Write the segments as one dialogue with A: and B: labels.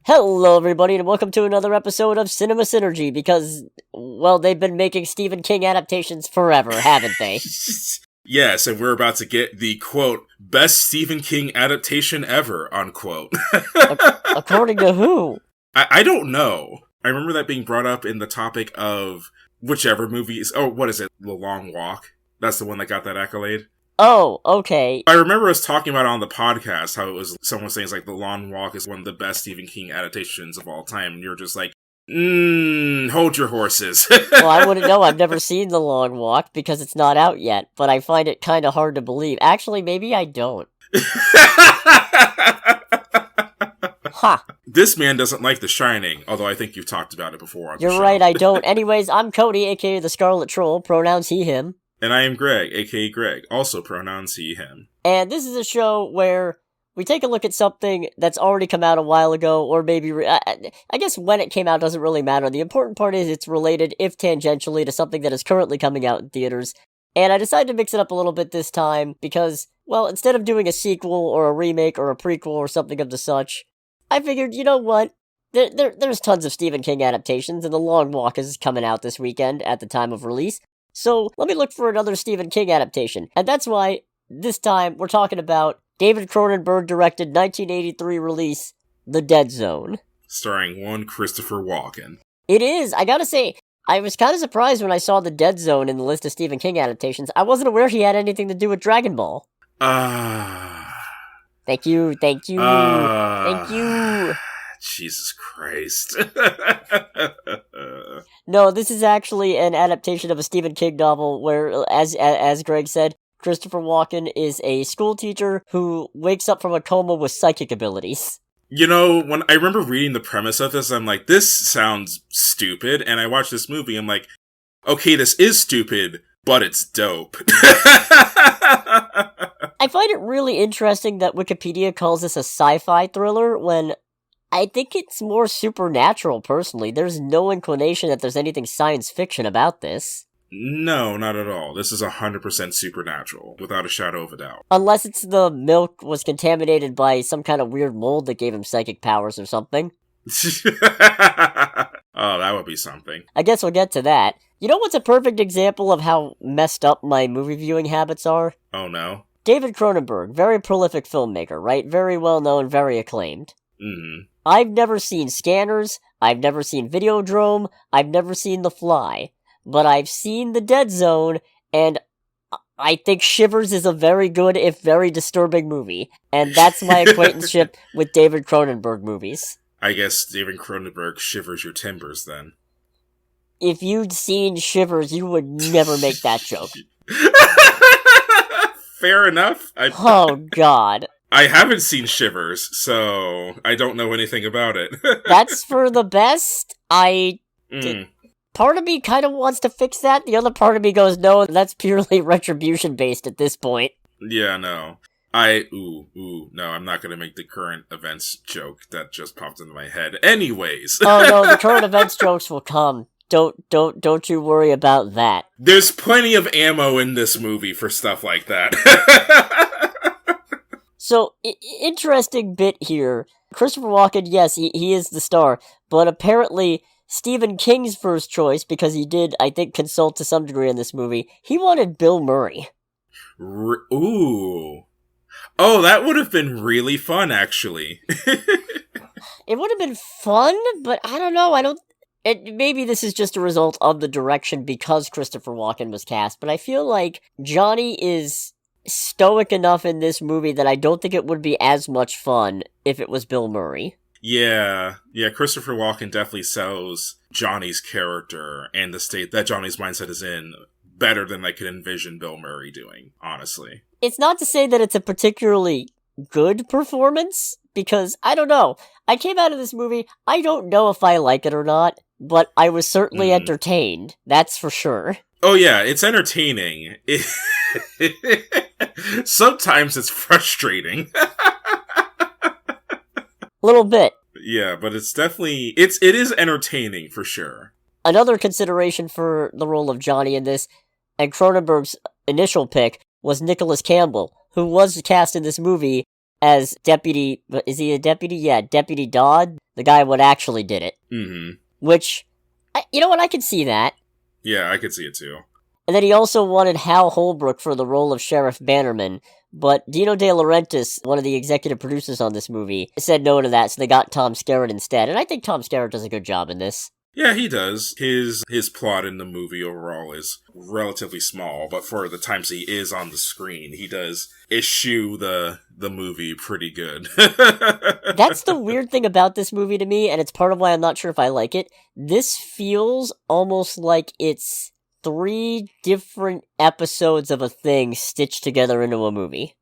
A: Hello, everybody, and welcome to another episode of Synergy, because, well, they've been making Stephen King adaptations forever, haven't they?
B: Yes, and we're about to get the, quote, best Stephen King adaptation ever, unquote.
A: According to who?
B: I don't know. I remember that being brought up in the topic of whichever movies. Oh, what is it? The Long Walk? That's the one that got that accolade?
A: Oh, okay.
B: I remember us talking about it on the podcast, how it was, someone saying it's like The Long Walk is one of the best Stephen King adaptations of all time, and you're just like, hold your horses.
A: Well, I wouldn't know. I've never seen The Long Walk because it's not out yet, but I find it kind of hard to believe. Actually, maybe I don't. Ha!
B: This man doesn't like The Shining, although I think you've talked about it before on the show.
A: You're right, I don't. Anyways, I'm Cody, aka the Scarlet Troll, pronouns he, him.
B: And I am Greg, aka Greg, also pronouns he, him.
A: And this is a show where we take a look at something that's already come out a while ago, or maybe, I guess when it came out doesn't really matter. The important part is it's related, if tangentially, to something that is currently coming out in theaters. And I decided to mix it up a little bit this time, because, well, instead of doing a sequel, or a remake, or a prequel, or something of the such, I figured, you know what? There's tons of Stephen King adaptations, and The Long Walk is coming out this weekend at the time of release. So, let me look for another Stephen King adaptation. And that's why, this time, we're talking about David Cronenberg-directed 1983 release, The Dead Zone.
B: Starring one Christopher Walken.
A: It is! I gotta say, I was kind of surprised when I saw The Dead Zone in the list of Stephen King adaptations. I wasn't aware he had anything to do with Dragon Ball. Thank you. Thank you!
B: Jesus Christ.
A: No, this is actually an adaptation of a Stephen King novel where, as Greg said, Christopher Walken is a school teacher who wakes up from a coma with psychic abilities.
B: You know, when I remember reading the premise of this, I'm like, this sounds stupid, and I watched this movie, I'm like, okay, this is stupid, but it's dope.
A: I find it really interesting that Wikipedia calls this a sci-fi thriller when I think it's more supernatural, personally. There's no inclination that there's anything science fiction about this.
B: No, not at all. This is 100% supernatural, without a shadow of a doubt.
A: Unless it's the milk was contaminated by some kind of weird mold that gave him psychic powers or something.
B: Oh, that would be something.
A: I guess we'll get to that. You know what's a perfect example of how messed up my movie viewing habits are?
B: Oh, no?
A: David Cronenberg, very prolific filmmaker, right? Very well known, very acclaimed.
B: Mm-hmm.
A: I've never seen Scanners, I've never seen Videodrome, I've never seen The Fly. But I've seen The Dead Zone, and I think Shivers is a very good, if very disturbing movie. And that's my acquaintanceship with David Cronenberg movies.
B: I guess David Cronenberg shivers your timbers, then.
A: If you'd seen Shivers, you would never make that joke.
B: Fair enough.
A: Oh, God.
B: I haven't seen Shivers, so I don't know anything about it.
A: That's for the best. Part of me kind of wants to fix that. The other part of me goes, no, that's purely retribution-based at this point.
B: Yeah, no. No, I'm not gonna make the current events joke that just popped into my head. Anyways.
A: Oh, no, the current events jokes will come. Don't you worry about that.
B: There's plenty of ammo in this movie for stuff like that.
A: So, interesting bit here. Christopher Walken, yes, he is the star, but apparently Stephen King's first choice, because he did, I think, consult to some degree in this movie, he wanted Bill Murray.
B: Ooh. Oh, that would have been really fun, actually.
A: It would have been fun, but I don't know, maybe this is just a result of the direction because Christopher Walken was cast, but I feel like Johnny is stoic enough in this movie that I don't think it would be as much fun if it was Bill Murray.
B: Yeah, Christopher Walken definitely sells Johnny's character and the state that Johnny's mindset is in better than I could envision Bill Murray doing, honestly.
A: It's not to say that it's a particularly good performance, because, I don't know, I came out of this movie, I don't know if I like it or not, but I was certainly entertained, that's for sure.
B: Oh yeah, it's entertaining. Sometimes it's frustrating.
A: Little bit.
B: Yeah, but it's definitely, it is entertaining for sure.
A: Another consideration for the role of Johnny in this, and Cronenberg's initial pick, was Nicholas Campbell, who was cast in this movie as Deputy... Is he a deputy? Yeah, Deputy Dodd, the guy what actually did it.
B: Mm-hmm.
A: Which, you know what, I could see that.
B: Yeah, I could see it too.
A: And then he also wanted Hal Holbrook for the role of Sheriff Bannerman, but Dino De Laurentiis, one of the executive producers on this movie, said no to that, so they got Tom Skerritt instead, and I think Tom Skerritt does a good job in this.
B: Yeah, he does. His plot in the movie overall is relatively small, but for the times he is on the screen, he does issue the movie pretty good.
A: That's the weird thing about this movie to me, and it's part of why I'm not sure if I like it. This feels almost like it's 3 different episodes of a thing stitched together into a movie.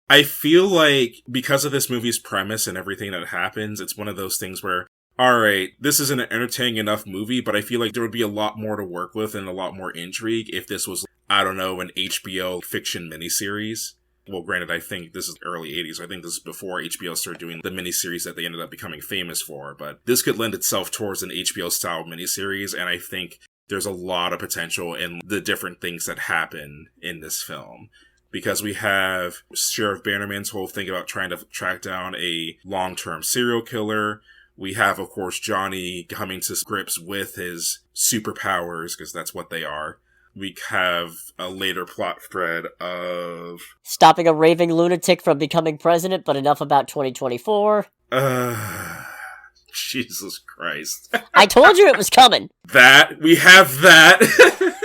B: I feel like because of this movie's premise and everything that happens, it's one of those things where, alright, this is an entertaining enough movie, but I feel like there would be a lot more to work with and a lot more intrigue if this was, I don't know, an HBO fiction miniseries. Well, granted, I think this is early 80s. I think this is before HBO started doing the miniseries that they ended up becoming famous for, but this could lend itself towards an HBO-style miniseries, and I think there's a lot of potential in the different things that happen in this film. Because we have Sheriff Bannerman's whole thing about trying to track down a long-term serial killer. We have, of course, Johnny coming to grips with his superpowers, because that's what they are. We have a later plot thread of
A: stopping a raving lunatic from becoming president, but enough about 2024.
B: Jesus Christ.
A: I told you it was coming!
B: We have that.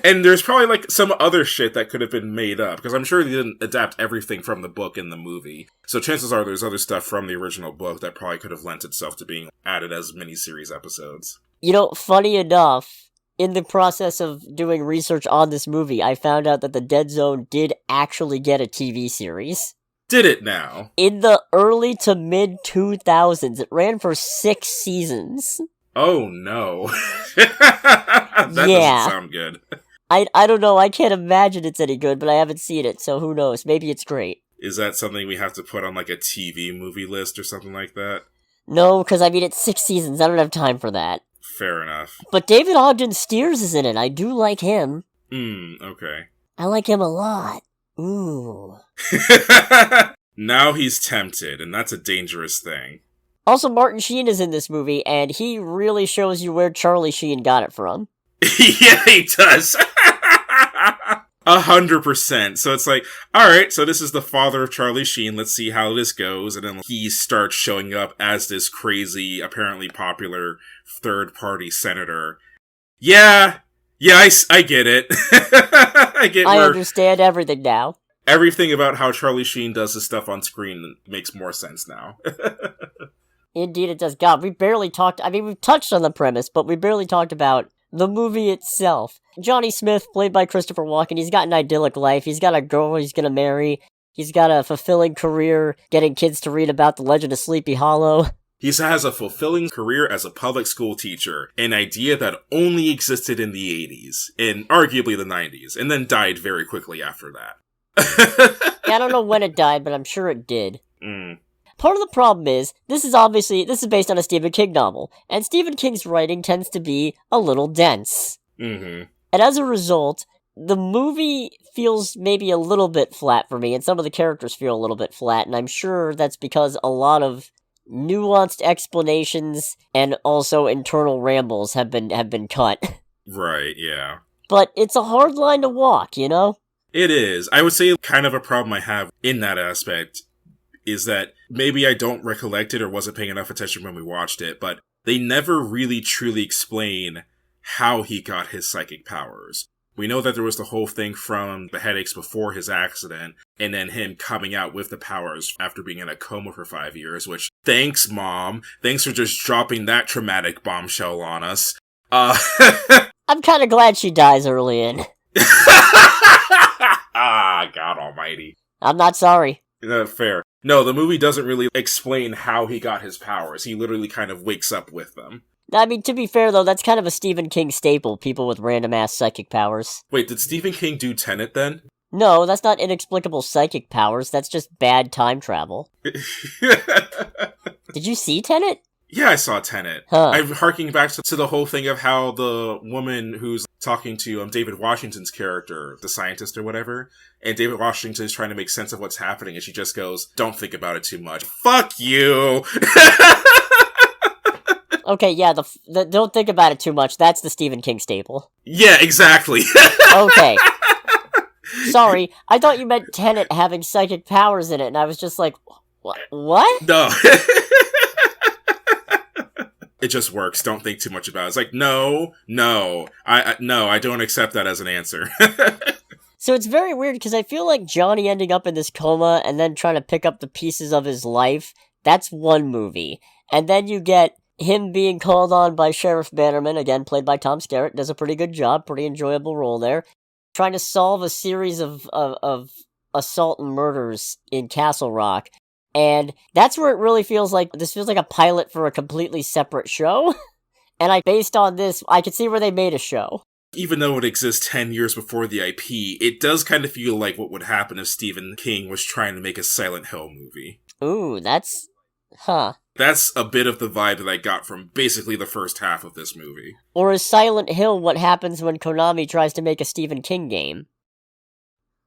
B: And there's probably, like, some other shit that could have been made up, because I'm sure they didn't adapt everything from the book in the movie. So chances are there's other stuff from the original book that probably could have lent itself to being added as miniseries episodes.
A: You know, funny enough, in the process of doing research on this movie, I found out that The Dead Zone did actually get a TV series.
B: Did it now?
A: In the early to mid-2000s. It ran for 6 seasons.
B: Oh, no. That doesn't sound good.
A: I don't know, I can't imagine it's any good, but I haven't seen it, so who knows, maybe it's great.
B: Is that something we have to put on, like, a TV movie list or something like that?
A: No, because, I mean, it's 6 seasons, I don't have time for that.
B: Fair enough.
A: But David Ogden Stiers is in it, I do like him.
B: Okay.
A: I like him a lot. Ooh.
B: Now he's tempted, and that's a dangerous thing.
A: Also, Martin Sheen is in this movie, and he really shows you where Charlie Sheen got it from.
B: Yeah, he does. 100%. So it's like, alright, so this is the father of Charlie Sheen, let's see how this goes, and then he starts showing up as this crazy, apparently popular third-party senator. Yeah, I get it. I
A: understand everything now.
B: Everything about how Charlie Sheen does his stuff on screen makes more sense now.
A: Indeed it does. God, we barely talked... I mean, we've touched on the premise, but we barely talked about the movie itself. Johnny Smith, played by Christopher Walken, he's got an idyllic life. He's got a girl he's gonna marry. He's got a fulfilling career getting kids to read about the legend of Sleepy Hollow.
B: He has a fulfilling career as a public school teacher, an idea that only existed in the 80s, and arguably the 90s, and then died very quickly after that.
A: Yeah, I don't know when it died, but I'm sure it did.
B: Mm.
A: Part of the problem is, this is based on a Stephen King novel, and Stephen King's writing tends to be a little dense.
B: Mm-hmm.
A: And as a result, the movie feels maybe a little bit flat for me, and some of the characters feel a little bit flat, and I'm sure that's because a lot of nuanced explanations and also internal rambles have been cut.
B: Right, yeah.
A: But it's a hard line to walk, you know?
B: It is. I would say kind of a problem I have in that aspect is that maybe I don't recollect it or wasn't paying enough attention when we watched it, but they never really truly explain how he got his psychic powers. We know that there was the whole thing from the headaches before his accident, and then him coming out with the powers after being in a coma for 5 years, which, thanks, Mom. Thanks for just dropping that traumatic bombshell on us.
A: I'm kind of glad she dies early in.
B: Ah, God almighty.
A: I'm not sorry.
B: Fair. No, the movie doesn't really explain how he got his powers. He literally kind of wakes up with them.
A: I mean, to be fair, though, that's kind of a Stephen King staple, people with random-ass psychic powers.
B: Wait, did Stephen King do Tenet, then?
A: No, that's not inexplicable psychic powers, that's just bad time travel. Did you see Tenet?
B: Yeah, I saw Tenet.
A: Huh.
B: I'm harking back to the whole thing of how the woman who's talking to David Washington's character, the scientist or whatever, and David Washington is trying to make sense of what's happening, and she just goes, "Don't think about it too much." Fuck you!
A: Okay, yeah, the don't think about it too much. That's the Stephen King staple.
B: Yeah, exactly.
A: Okay. Sorry, I thought you meant Tenet having psychic powers in it, and I was just like, what?
B: No. It just works. Don't think too much about it. It's like, no, I don't accept that as an answer.
A: So it's very weird, because I feel like Johnny ending up in this coma and then trying to pick up the pieces of his life, that's one movie. And then you get him being called on by Sheriff Bannerman, again played by Tom Skerritt, does a pretty good job, pretty enjoyable role there, trying to solve a series of assault and murders in Castle Rock. And that's where it really feels like, this feels like a pilot for a completely separate show. And based on this, I could see where they made a show.
B: Even though it exists 10 years before the IP, it does kind of feel like what would happen if Stephen King was trying to make a Silent Hill movie.
A: Ooh, that's... Huh.
B: That's a bit of the vibe that I got from basically the first half of this movie.
A: Or is Silent Hill what happens when Konami tries to make a Stephen King game?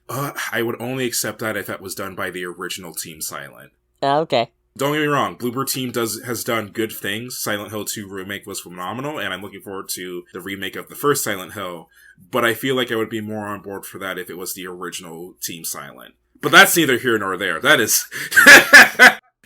B: I would only accept that if that was done by the original Team Silent.
A: Okay.
B: Don't get me wrong, Bloober Team has done good things. Silent Hill 2 remake was phenomenal, and I'm looking forward to the remake of the first Silent Hill, but I feel like I would be more on board for that if it was the original Team Silent. But that's neither here nor there. That is...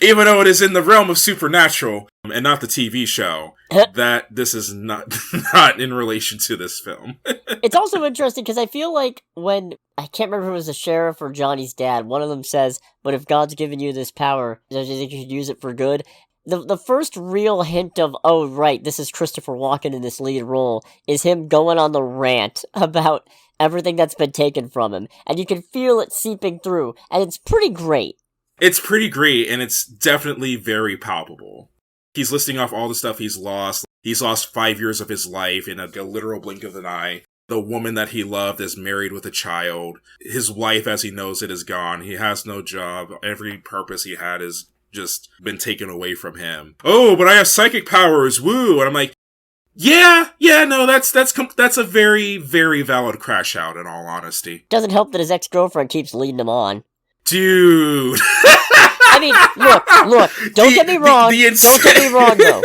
B: Even though it is in the realm of Supernatural, and not the TV show, that this is not in relation to this film.
A: It's also interesting, because I feel like when... I can't remember if it was the sheriff or Johnny's dad, one of them says, "But if God's given you this power, don't you think you should use it for good?" The first real hint of, oh right, this is Christopher Walken in this lead role, is him going on the rant about everything that's been taken from him. And you can feel it seeping through, and it's pretty great.
B: It's pretty great, and it's definitely very palpable. He's listing off all the stuff he's lost. He's lost 5 years of his life in a literal blink of an eye. The woman that he loved is married with a child. His life as he knows it is gone. He has no job. Every purpose he had has just been taken away from him. Oh, but I have psychic powers, woo! And I'm like, no, that's a very, very valid crash out, in all honesty.
A: Doesn't help that his ex-girlfriend keeps leading him on.
B: Dude!
A: I mean, look, don't get me wrong, don't get me wrong, though.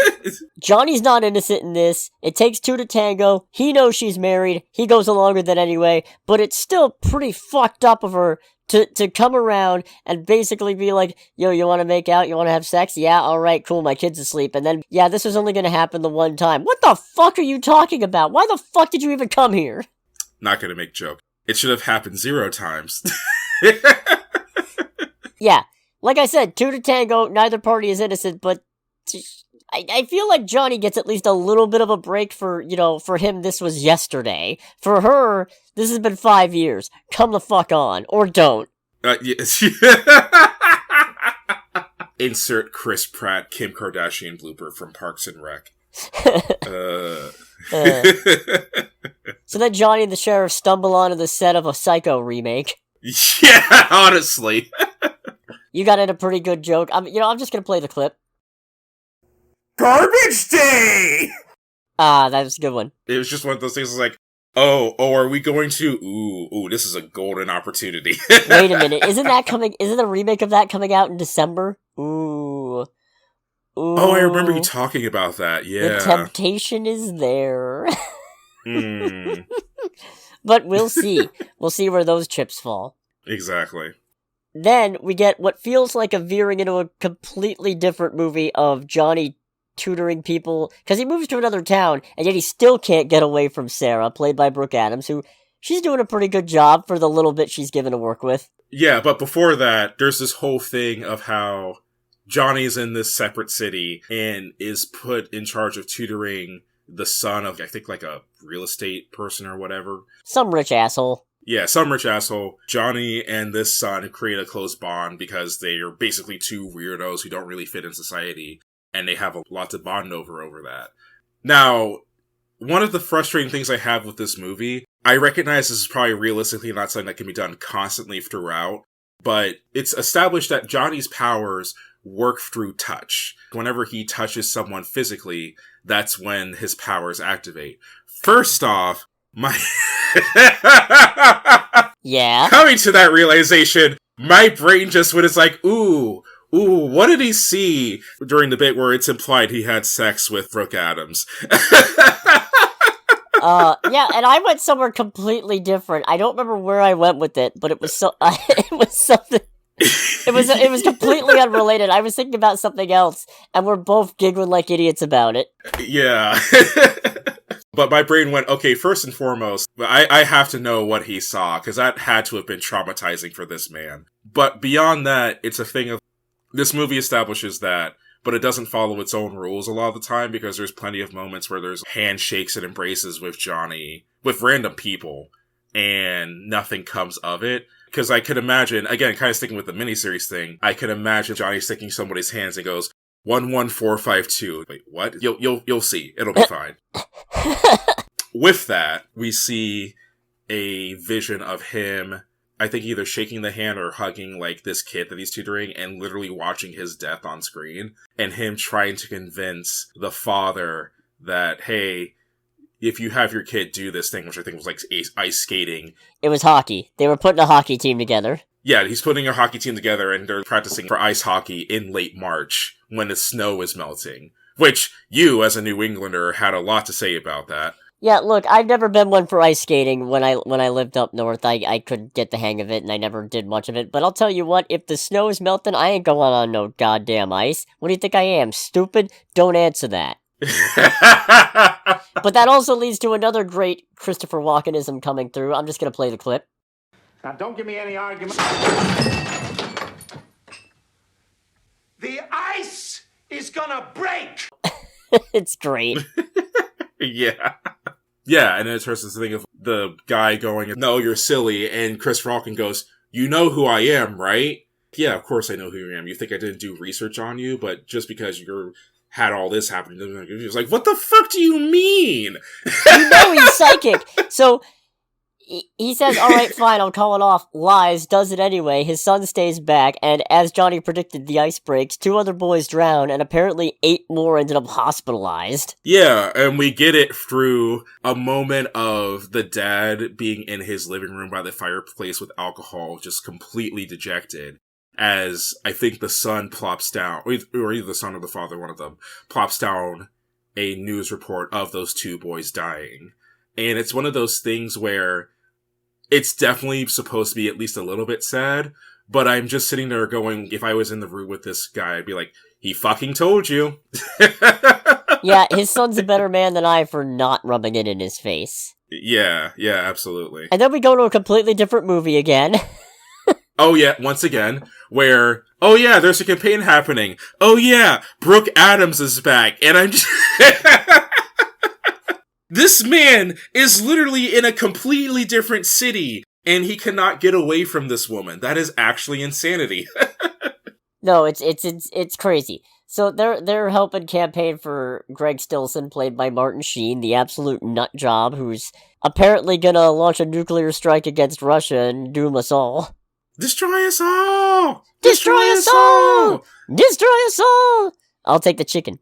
A: Johnny's not innocent in this. It takes two to tango. He knows she's married. He goes along with it anyway, but it's still pretty fucked up of her to come around and basically be like, yo, you want to make out? You want to have sex? Yeah, alright, cool, my kid's asleep. And then, yeah, this was only going to happen the one time. What the fuck are you talking about? Why the fuck did you even come here?
B: Not gonna make joke. It should have happened 0 times.
A: Yeah. Like I said, two to tango, neither party is innocent, but I feel like Johnny gets at least a little bit of a break for him this was yesterday. For her, this has been 5 years. Come the fuck on. Or don't.
B: Yes. Insert Chris Pratt, Kim Kardashian blooper from Parks and Rec.
A: So then Johnny and the sheriff stumble onto the set of a Psycho remake.
B: Yeah, honestly.
A: You got in a pretty good joke. I'm just gonna play the clip.
B: Garbage day!
A: Ah, that was a good one.
B: It was just one of those things like, oh, are we going to? Ooh, this is a golden opportunity.
A: Wait a minute, isn't the remake of that coming out in December? Ooh.
B: Oh, I remember you talking about that, yeah.
A: The temptation is there.
B: Mm.
A: But we'll see. We'll see where those chips fall.
B: Exactly.
A: Then we get what feels like a veering into a completely different movie of Johnny tutoring people, because he moves to another town, and yet he still can't get away from Sarah, played by Brooke Adams, who she's doing a pretty good job for the little bit she's given to work with.
B: Yeah, but before that, there's this whole thing of how Johnny's in this separate city and is put in charge of tutoring the son of, I think, like a real estate person or whatever.
A: Some rich asshole.
B: Yeah, some rich asshole. Johnny and this son create a close bond because they are basically two weirdos who don't really fit in society, and they have a lot to bond over that. Now, one of the frustrating things I have with this movie, I recognize this is probably realistically not something that can be done constantly throughout, but it's established that Johnny's powers work through touch. whenever he touches someone physically, that's when his powers activate. First off, my...
A: Yeah?
B: Coming to that realization, my brain just went, it's like, ooh, what did he see during the bit where it's implied he had sex with Brooke Adams?
A: Yeah, and I went somewhere completely different. I don't remember where I went with it, but it was it was something... It was completely unrelated. I was thinking about something else, and we're both giggling like idiots about it.
B: Yeah. But my brain went, okay, first and foremost, I have to know what he saw, because that had to have been traumatizing for this man. But beyond that, it's a thing of, this movie establishes that, but it doesn't follow its own rules a lot of the time, because there's plenty of moments where there's handshakes and embraces with Johnny, with random people, and nothing comes of it. Because I could imagine, again, kind of sticking with the miniseries thing, I could imagine Johnny sticking somebody's hands and goes, 11452. Wait, what? You'll see. It'll be fine. With that, we see a vision of him, I think either shaking the hand or hugging, like, this kid that he's tutoring, and literally watching his death on screen, and him trying to convince the father that, hey, if you have your kid do this thing, which I think was like ice skating.
A: It was hockey. They were putting a hockey team together.
B: Yeah, he's putting a hockey team together, and they're practicing for ice hockey in late March when the snow is melting. Which, you, as a New Englander, had a lot to say about that.
A: Yeah, look, I've never been one for ice skating. When I lived up north, I couldn't get the hang of it, and I never did much of it. But I'll tell you what, if the snow is melting, I ain't going on no goddamn ice. What do you think I am, stupid? Don't answer that. But that also leads to another great Christopher Walkenism coming through. I'm just gonna play the clip.
C: Now, don't give me any argument. The ice is gonna break!
A: It's great.
B: Yeah. Yeah, and then it turns to the thing of the guy going, no, you're silly, and Chris Walken goes, you know who I am, right? Yeah, of course I know who I am. You think I didn't do research on you, but just because you're had all this happen, he was like, what the fuck do you mean?
A: You know he's psychic. So he says, all right, fine, I'll call it off. Lies, does it anyway. His son stays back, and as Johnny predicted, the ice breaks. 2 other boys drown, and apparently 8 more ended up hospitalized.
B: Yeah, and we get it through a moment of the dad being in his living room by the fireplace with alcohol, just completely dejected. As I think the son plops down, or either the son or the father, one of them, plops down a news report of those 2 boys dying. And it's one of those things where it's definitely supposed to be at least a little bit sad, but I'm just sitting there going, if I was in the room with this guy, I'd be like, he fucking told you.
A: Yeah, his son's a better man than I for not rubbing it in his face.
B: Yeah, absolutely.
A: And then we go to a completely different movie again.
B: Oh yeah, once again, where, oh yeah, there's a campaign happening. Oh yeah, Brooke Adams is back. And I'm just... This man is literally in a completely different city, and he cannot get away from this woman. That is actually insanity.
A: No, it's crazy. So they're helping campaign for Greg Stillson, played by Martin Sheen, the absolute nut job, who's apparently gonna launch a nuclear strike against Russia and doom us all.
B: Destroy us all!
A: Destroy us all! Destroy us all! I'll take the chicken.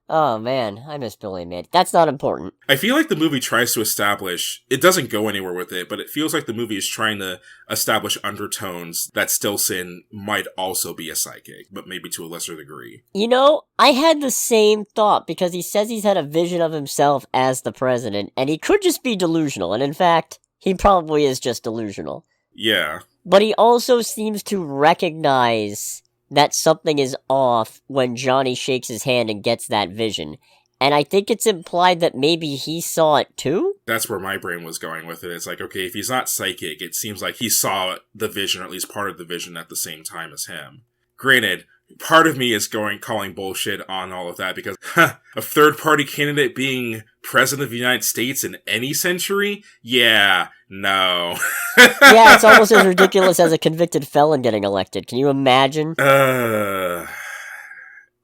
A: Oh man, I miss Billy Mandy. That's not important.
B: I feel like the movie tries to establish, it doesn't go anywhere with it, but it feels like the movie is trying to establish undertones that Stillson might also be a psychic, but maybe to a lesser degree.
A: You know, I had the same thought, because he says he's had a vision of himself as the president, and he could just be delusional, and in fact, he probably is just delusional.
B: Yeah.
A: But he also seems to recognize that something is off when Johnny shakes his hand and gets that vision. And I think it's implied that maybe he saw it too?
B: That's where my brain was going with it. It's like, okay, if he's not psychic, it seems like he saw the vision, or at least part of the vision, at the same time as him. Granted, part of me is calling bullshit on all of that, because a third-party candidate being president of the United States in any century? Yeah, no.
A: Yeah, it's almost as ridiculous as a convicted felon getting elected. Can you imagine?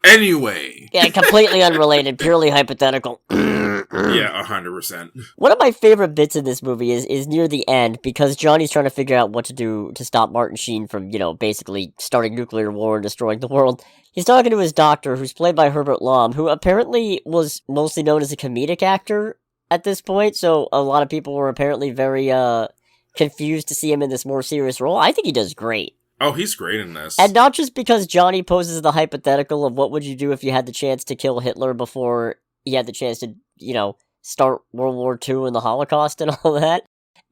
B: Anyway.
A: Yeah, completely unrelated, purely hypothetical.
B: Yeah, 100%.
A: One of my favorite bits in this movie is near the end, because Johnny's trying to figure out what to do to stop Martin Sheen from, basically starting nuclear war and destroying the world. He's talking to his doctor, who's played by Herbert Lom, who apparently was mostly known as a comedic actor at this point, so a lot of people were apparently very, confused to see him in this more serious role. I think he does great.
B: Oh, he's great in this.
A: And not just because Johnny poses the hypothetical of what would you do if you had the chance to kill Hitler before he had the chance to, start World War II and the Holocaust and all that.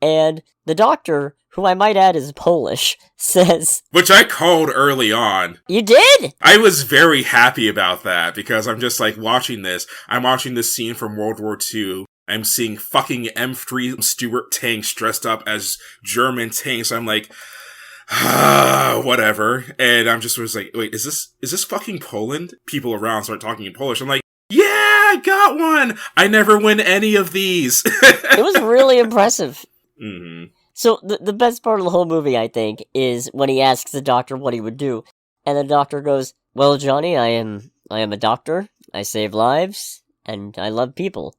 A: And the doctor, who I might add is Polish, says...
B: Which I called early on.
A: You did?
B: I was very happy about that, because I'm just watching this. I'm watching this scene from World War II. I'm seeing fucking M3 Stuart tanks dressed up as German tanks. I'm like... whatever. And I'm just wait, is this fucking Poland? People around start talking in Polish. I'm like, yeah, I got one! I never win any of these!
A: It was really impressive.
B: Mm-hmm.
A: So, the best part of the whole movie, I think, is when he asks the doctor what he would do. And the doctor goes, well, Johnny, I am a doctor, I save lives, and I love people.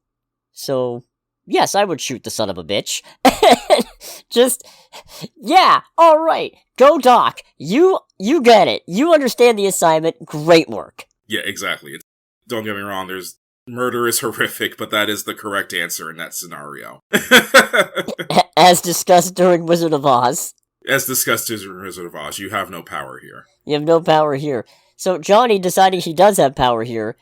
A: So, yes, I would shoot the son of a bitch. Just, yeah, alright, go doc. You get it. You understand the assignment. Great work.
B: Yeah, exactly. Don't get me wrong, murder is horrific, but that is the correct answer in that scenario.
A: As discussed during Wizard of Oz.
B: As discussed during Wizard of Oz, you have no power here.
A: You have no power here. So Johnny, deciding he does have power here,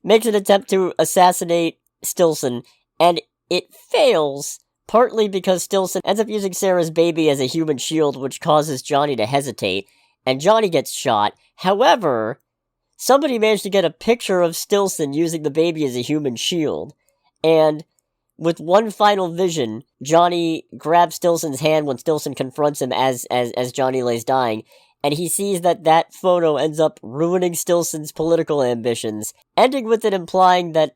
A: makes an attempt to assassinate Stilson, and it fails, partly because Stilson ends up using Sarah's baby as a human shield, which causes Johnny to hesitate, and Johnny gets shot. However, somebody managed to get a picture of Stilson using the baby as a human shield, and with one final vision, Johnny grabs Stilson's hand when Stilson confronts him as Johnny lays dying, and he sees that photo ends up ruining Stilson's political ambitions, ending with it implying that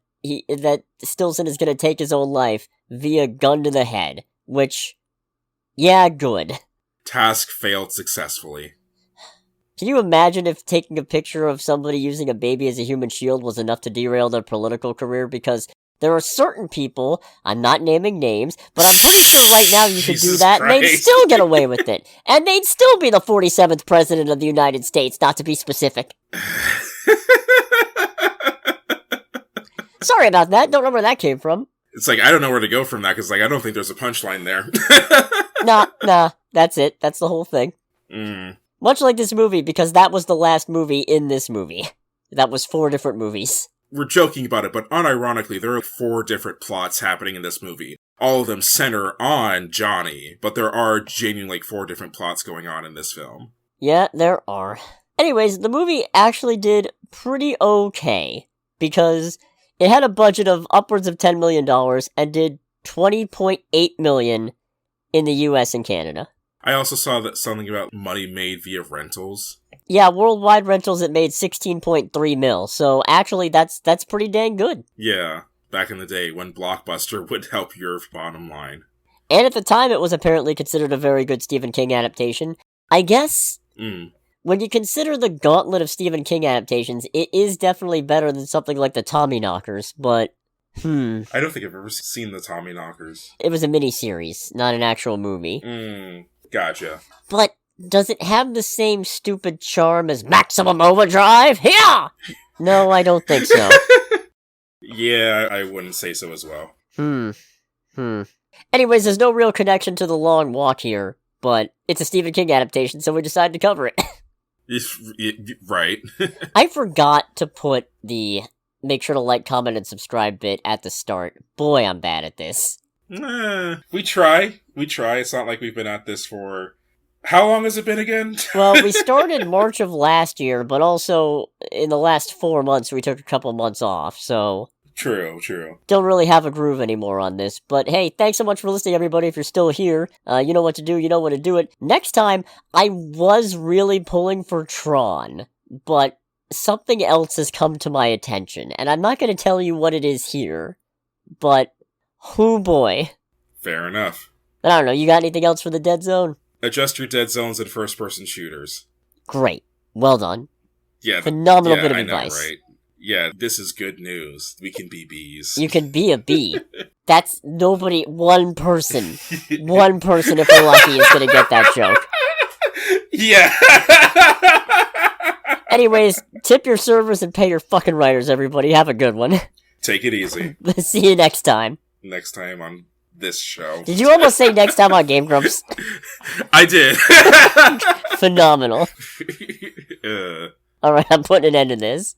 A: Stilson is going to take his own life via gun to the head, which, yeah, good.
B: Task failed successfully.
A: Can you imagine if taking a picture of somebody using a baby as a human shield was enough to derail their political career? Because there are certain people, I'm not naming names, but I'm pretty sure right now you could do that, and they'd still get away with it. And they'd still be the 47th president of the United States, not to be specific. Sorry about that, don't know where that came from.
B: It's I don't know where to go from that, because I don't think there's a punchline there.
A: Nah, that's it, that's the whole thing. Much like this movie, because that was the last movie in this movie. That was 4 different movies.
B: We're joking about it, but unironically, there are 4 different plots happening in this movie. All of them center on Johnny, but there are genuinely 4 different plots going on in this film.
A: Yeah, there are. Anyways, the movie actually did pretty okay, because it had a budget of upwards of $10 million and did $20.8 million in the US and Canada.
B: I also saw that something about money made via rentals.
A: Yeah, worldwide rentals, it made 16.3 mil, so actually that's pretty dang good.
B: Yeah, back in the day when Blockbuster would help your bottom line.
A: And at the time, it was apparently considered a very good Stephen King adaptation. I guess, when you consider the gauntlet of Stephen King adaptations, it is definitely better than something like the Tommyknockers, but,
B: I don't think I've ever seen the Tommyknockers.
A: It was a miniseries, not an actual movie.
B: Gotcha.
A: But does it have the same stupid charm as Maximum Overdrive? Yeah! No, I don't think so.
B: Yeah, I wouldn't say so as well.
A: Anyways, there's no real connection to The Long Walk here, but it's a Stephen King adaptation, so we decided to cover it.
B: Right.
A: I forgot to put the make sure to like, comment, and subscribe bit at the start. Boy, I'm bad at this.
B: We try. It's not like we've been at this for... How long has it been again?
A: Well, we started March of last year, but also in the last 4 months we took a couple months off, so...
B: True.
A: Don't really have a groove anymore on this, but hey, thanks so much for listening, everybody. If you're still here, you know what to do, you know what to do it. Next time, I was really pulling for Tron, but something else has come to my attention, and I'm not going to tell you what it is here, but... Oh boy.
B: Fair enough.
A: I don't know, you got anything else for the Dead Zone?
B: Adjust your dead zones in first-person shooters.
A: Great. Well done.
B: Yeah.
A: Phenomenal bit of advice.
B: Know, right? Yeah, this is good news. We can be bees.
A: You can be a bee. That's nobody, one person if we're lucky is gonna get that joke.
B: Yeah.
A: Anyways, tip your servers and pay your fucking writers, everybody. Have a good one.
B: Take it easy.
A: See you next time.
B: Next time on this show.
A: Did you almost say next time on Game Grumps?
B: I did.
A: Phenomenal. Alright, I'm putting an end to this.